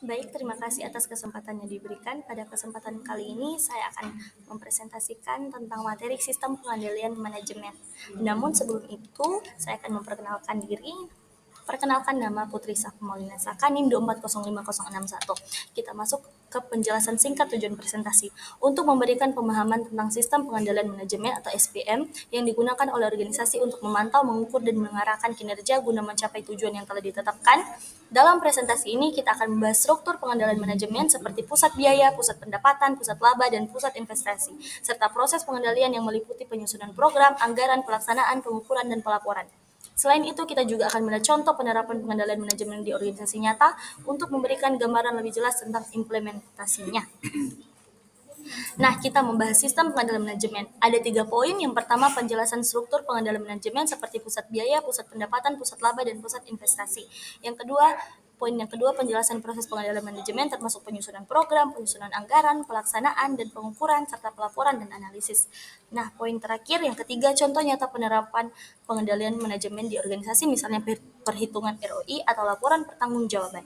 Baik, terima kasih atas kesempatan yang diberikan. Pada kesempatan kali ini, saya akan mempresentasikan tentang materi sistem pengendalian manajemen. Namun sebelum itu, saya akan memperkenalkan diri. Perkenalkan, nama Putri Saf Maulina Saka, NIM 2405061. Kita masuk ke penjelasan singkat tujuan presentasi. Untuk memberikan pemahaman tentang sistem pengendalian manajemen atau SPM yang digunakan oleh organisasi untuk memantau, mengukur, dan mengarahkan kinerja guna mencapai tujuan yang telah ditetapkan. Dalam presentasi ini kita akan membahas struktur pengendalian manajemen seperti pusat biaya, pusat pendapatan, pusat laba, dan pusat investasi, serta proses pengendalian yang meliputi penyusunan program, anggaran, pelaksanaan, pengukuran, dan pelaporan. Selain itu, kita juga akan melihat contoh penerapan pengendalian manajemen di organisasi nyata untuk memberikan gambaran lebih jelas tentang implementasinya. Nah, kita membahas sistem pengendalian manajemen. Ada 3 poin. Yang pertama, penjelasan struktur pengendalian manajemen seperti pusat biaya, pusat pendapatan, pusat laba, dan pusat investasi. Poin yang kedua, penjelasan proses pengendalian manajemen termasuk penyusunan program, penyusunan anggaran, pelaksanaan, dan pengukuran, serta pelaporan dan analisis. Nah, poin terakhir, yang ketiga, contoh nyata penerapan pengendalian manajemen di organisasi, misalnya perhitungan ROI atau laporan pertanggungjawaban.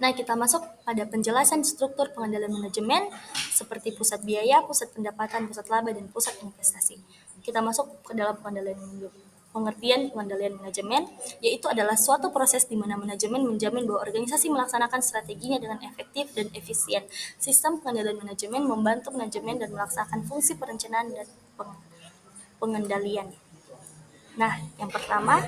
Nah, kita masuk pada penjelasan struktur pengendalian manajemen seperti pusat biaya, pusat pendapatan, pusat laba, dan pusat investasi. Kita masuk ke dalam pengertian pengendalian manajemen, yaitu adalah suatu proses di mana manajemen menjamin bahwa organisasi melaksanakan strateginya dengan efektif dan efisien. Sistem pengendalian manajemen membantu manajemen dan melaksanakan fungsi perencanaan dan pengendalian. Nah, yang pertama,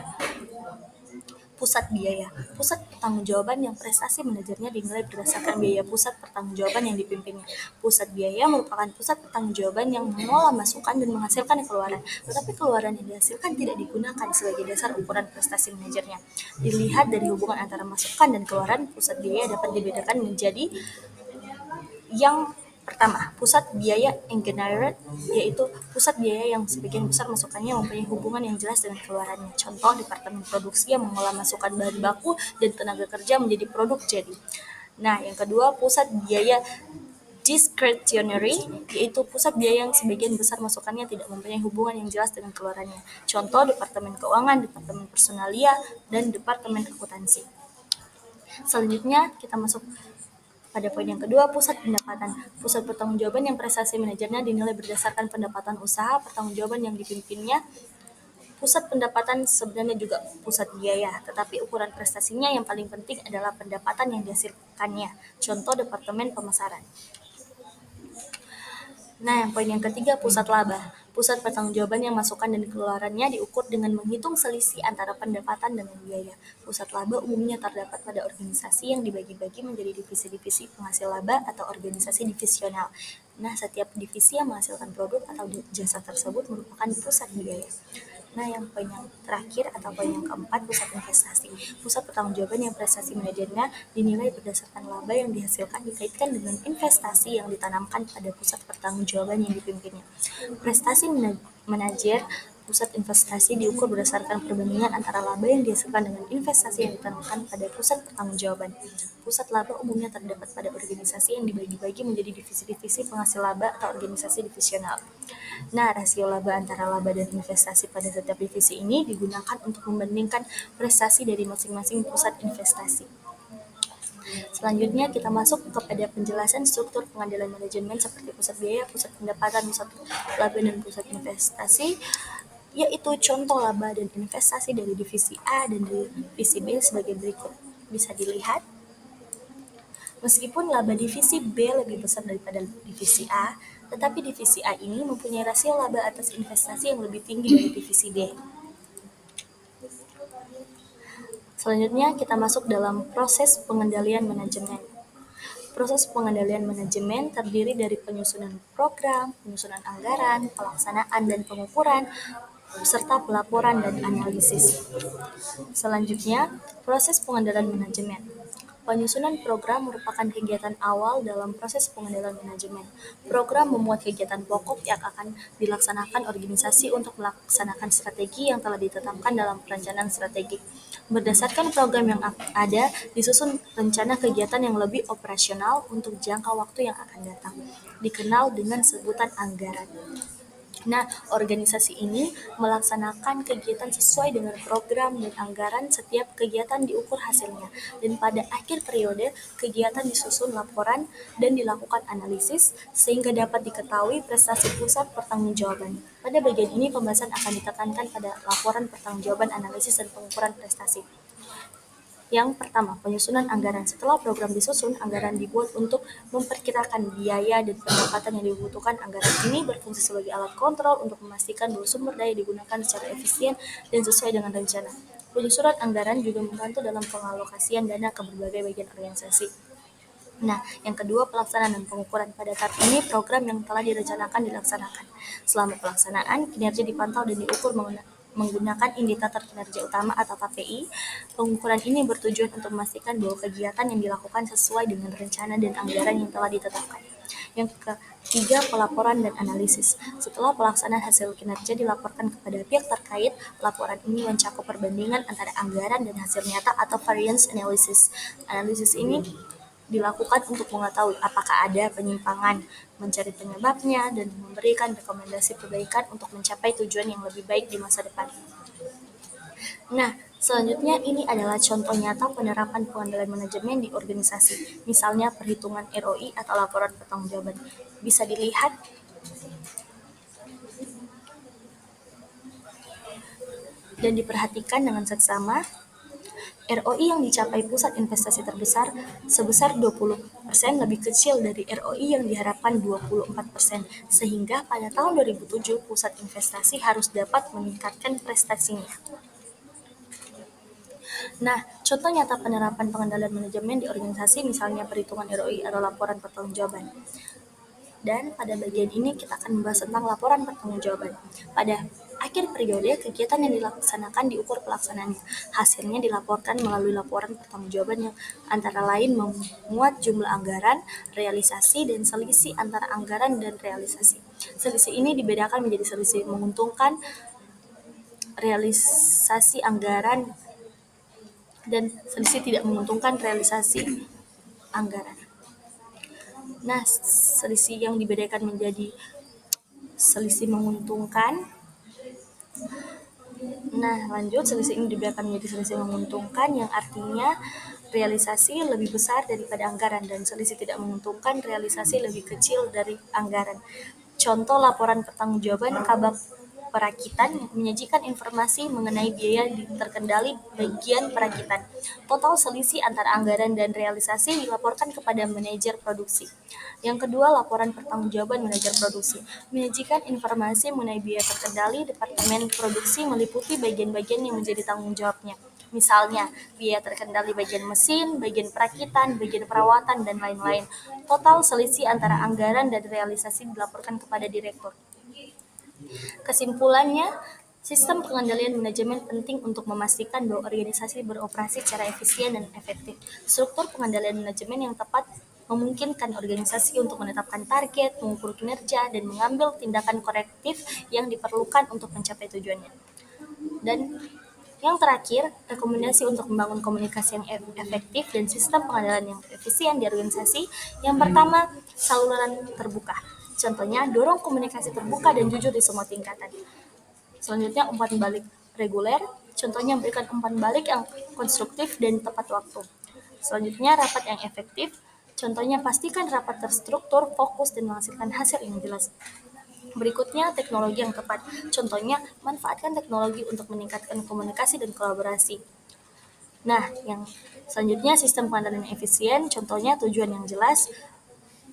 pusat biaya. Pusat pertanggungjawaban yang prestasi manajernya dinilai berdasarkan biaya pusat pertanggungjawaban yang dipimpinnya. Pusat biaya merupakan pusat pertanggungjawaban yang mengolah masukan dan menghasilkan keluaran, tetapi keluaran yang dihasilkan tidak digunakan sebagai dasar ukuran prestasi manajernya. Dilihat dari hubungan antara masukan dan keluaran, pusat biaya dapat dibedakan menjadi yang pertama, pusat biaya engineered, yaitu pusat biaya yang sebagian besar masukannya mempunyai hubungan yang jelas dengan keluarannya. Contoh, departemen produksi yang mengolah masukan bahan baku dan tenaga kerja menjadi produk jadi. Nah, yang kedua, pusat biaya discretionary, yaitu pusat biaya yang sebagian besar masukannya tidak mempunyai hubungan yang jelas dengan keluarannya. Contoh, departemen keuangan, departemen personalia, dan departemen akuntansi. Selanjutnya, kita masuk pada poin yang kedua, pusat pendapatan. Pusat pertanggungjawaban yang prestasi manajernya dinilai berdasarkan pendapatan usaha, pertanggungjawaban yang dipimpinnya. Pusat pendapatan sebenarnya juga pusat biaya, tetapi ukuran prestasinya yang paling penting adalah pendapatan yang dihasilkannya. Contoh, departemen pemasaran. Nah, yang poin yang ketiga, pusat laba. Pusat pertanggungjawaban yang masukan dan keluarannya diukur dengan menghitung selisih antara pendapatan dengan biaya. Pusat laba umumnya terdapat pada organisasi yang dibagi-bagi menjadi divisi-divisi penghasil laba atau organisasi divisional. Nah, setiap divisi yang menghasilkan produk atau jasa tersebut merupakan pusat biaya. Nah, yang poin yang terakhir atau poin yang keempat, pusat investasi. Pusat pertanggungjawaban yang prestasi manajernya dinilai berdasarkan laba yang dihasilkan dikaitkan dengan investasi yang ditanamkan pada pusat pertanggungjawaban yang dipimpinnya. Prestasi manajer pusat investasi diukur berdasarkan perbandingan antara laba yang dihasilkan dengan investasi yang ditanamkan pada pusat pertanggungjawaban. Pusat laba umumnya terdapat pada organisasi yang dibagi-bagi menjadi divisi-divisi penghasil laba atau organisasi divisional. Nah, rasio laba antara laba dan investasi pada setiap divisi ini digunakan untuk membandingkan prestasi dari masing-masing pusat investasi. Selanjutnya kita masuk kepada penjelasan struktur pengendalian manajemen seperti pusat biaya, pusat pendapatan, pusat laba, dan pusat investasi, yaitu contoh laba dan investasi dari divisi A dan divisi B sebagai berikut. Bisa dilihat, meskipun laba divisi B lebih besar daripada divisi A, tetapi divisi A ini mempunyai rasio laba atas investasi yang lebih tinggi dari divisi B. Selanjutnya kita masuk dalam proses pengendalian manajemen. Proses pengendalian manajemen terdiri dari penyusunan program, penyusunan anggaran, pelaksanaan dan pengukuran, serta pelaporan dan analisis. Selanjutnya, proses pengendalian manajemen. Penyusunan program merupakan kegiatan awal dalam proses pengendalian manajemen. Program memuat kegiatan pokok yang akan dilaksanakan organisasi untuk melaksanakan strategi yang telah ditetapkan dalam perencanaan strategik. Berdasarkan program yang ada, disusun rencana kegiatan yang lebih operasional untuk jangka waktu yang akan datang, dikenal dengan sebutan anggaran. Nah, organisasi ini melaksanakan kegiatan sesuai dengan program dan anggaran. Setiap kegiatan diukur hasilnya, dan pada akhir periode, kegiatan disusun laporan dan dilakukan analisis sehingga dapat diketahui prestasi pusat pertanggungjawaban. Pada bagian ini, pembahasan akan ditekankan pada laporan pertanggungjawaban, analisis, dan pengukuran prestasi. Yang pertama, penyusunan anggaran. Setelah program disusun, anggaran dibuat untuk memperkirakan biaya dan pendapatan yang dibutuhkan. Anggaran ini berfungsi sebagai alat kontrol untuk memastikan bahwa sumber daya digunakan secara efisien dan sesuai dengan rencana. Penyusunan anggaran juga membantu dalam pengalokasian dana ke berbagai bagian organisasi. Nah, yang kedua, pelaksanaan dan pengukuran. Pada tahap ini, program yang telah direncanakan dilaksanakan. Selama pelaksanaan, kinerja dipantau dan diukur menggunakan indikator kinerja utama atau KPI. Pengukuran ini bertujuan untuk memastikan bahwa kegiatan yang dilakukan sesuai dengan rencana dan anggaran yang telah ditetapkan. Yang ketiga, pelaporan dan analisis. Setelah pelaksanaan, hasil kinerja dilaporkan kepada pihak terkait. Laporan ini mencakup perbandingan antara anggaran dan hasil nyata atau variance analysis. Analisis ini dilakukan untuk mengetahui apakah ada penyimpangan, mencari penyebabnya, dan memberikan rekomendasi perbaikan untuk mencapai tujuan yang lebih baik di masa depan. Nah, selanjutnya ini adalah contoh nyata penerapan pengendalian manajemen di organisasi, misalnya perhitungan ROI atau laporan pertanggungjawaban. Bisa dilihat dan diperhatikan dengan seksama. ROI yang dicapai pusat investasi terbesar sebesar 20% lebih kecil dari ROI yang diharapkan 24%, sehingga pada tahun 2007 pusat investasi harus dapat meningkatkan prestasinya. Nah, contoh nyata penerapan pengendalian manajemen di organisasi, misalnya perhitungan ROI atau laporan pertanggungjawaban. Dan pada bagian ini kita akan membahas tentang laporan pertanggungjawaban. Pada akhir periode, kegiatan yang dilaksanakan diukur pelaksanaannya. Hasilnya dilaporkan melalui laporan pertanggungjawaban yang antara lain memuat jumlah anggaran, realisasi, dan selisih antara anggaran dan realisasi. Selisih ini dibedakan menjadi selisih menguntungkan, realisasi anggaran, dan selisih tidak menguntungkan, realisasi anggaran. Nah, selisih yang dibedakan menjadi selisih menguntungkan. Nah, lanjut, selisih ini dibedakan menjadi selisih menguntungkan, yang artinya realisasi lebih besar daripada anggaran, dan selisih tidak menguntungkan, realisasi lebih kecil dari anggaran. Contoh laporan pertanggungjawaban Kabak Perakitan menyajikan informasi mengenai biaya terkendali bagian perakitan. Total selisih antara anggaran dan realisasi dilaporkan kepada manajer produksi. Yang kedua, laporan pertanggungjawaban manajer produksi menyajikan informasi mengenai biaya terkendali departemen produksi meliputi bagian-bagian yang menjadi tanggung jawabnya. Misalnya, biaya terkendali bagian mesin, bagian perakitan, bagian perawatan, dan lain-lain. Total selisih antara anggaran dan realisasi dilaporkan kepada direktur. Kesimpulannya, sistem pengendalian manajemen penting untuk memastikan bahwa organisasi beroperasi secara efisien dan efektif. Struktur pengendalian manajemen yang tepat memungkinkan organisasi untuk menetapkan target, mengukur kinerja, dan mengambil tindakan korektif yang diperlukan untuk mencapai tujuannya. Dan yang terakhir, rekomendasi untuk membangun komunikasi yang efektif dan sistem pengendalian yang efisien di organisasi. Yang pertama, saluran terbuka. Contohnya, dorong komunikasi terbuka dan jujur di semua tingkatan. Selanjutnya, umpan balik reguler. Contohnya, berikan umpan balik yang konstruktif dan tepat waktu. Selanjutnya, rapat yang efektif. Contohnya, pastikan rapat terstruktur, fokus, dan menghasilkan hasil yang jelas. Berikutnya, teknologi yang tepat. Contohnya, manfaatkan teknologi untuk meningkatkan komunikasi dan kolaborasi. Nah, yang selanjutnya, sistem pengendalian yang efisien. Contohnya, tujuan yang jelas,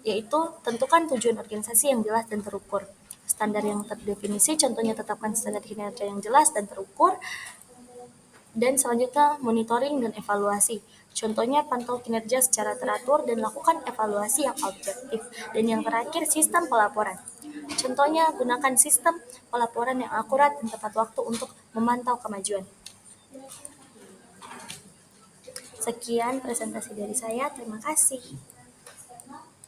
yaitu tentukan tujuan organisasi yang jelas dan terukur. Standar yang terdefinisi, contohnya tetapkan standar kinerja yang jelas dan terukur. Dan selanjutnya, monitoring dan evaluasi. Contohnya, pantau kinerja secara teratur dan lakukan evaluasi yang objektif. Dan yang terakhir, sistem pelaporan. Contohnya, gunakan sistem pelaporan yang akurat dan tepat waktu untuk memantau kemajuan. Sekian presentasi dari saya, terima kasih.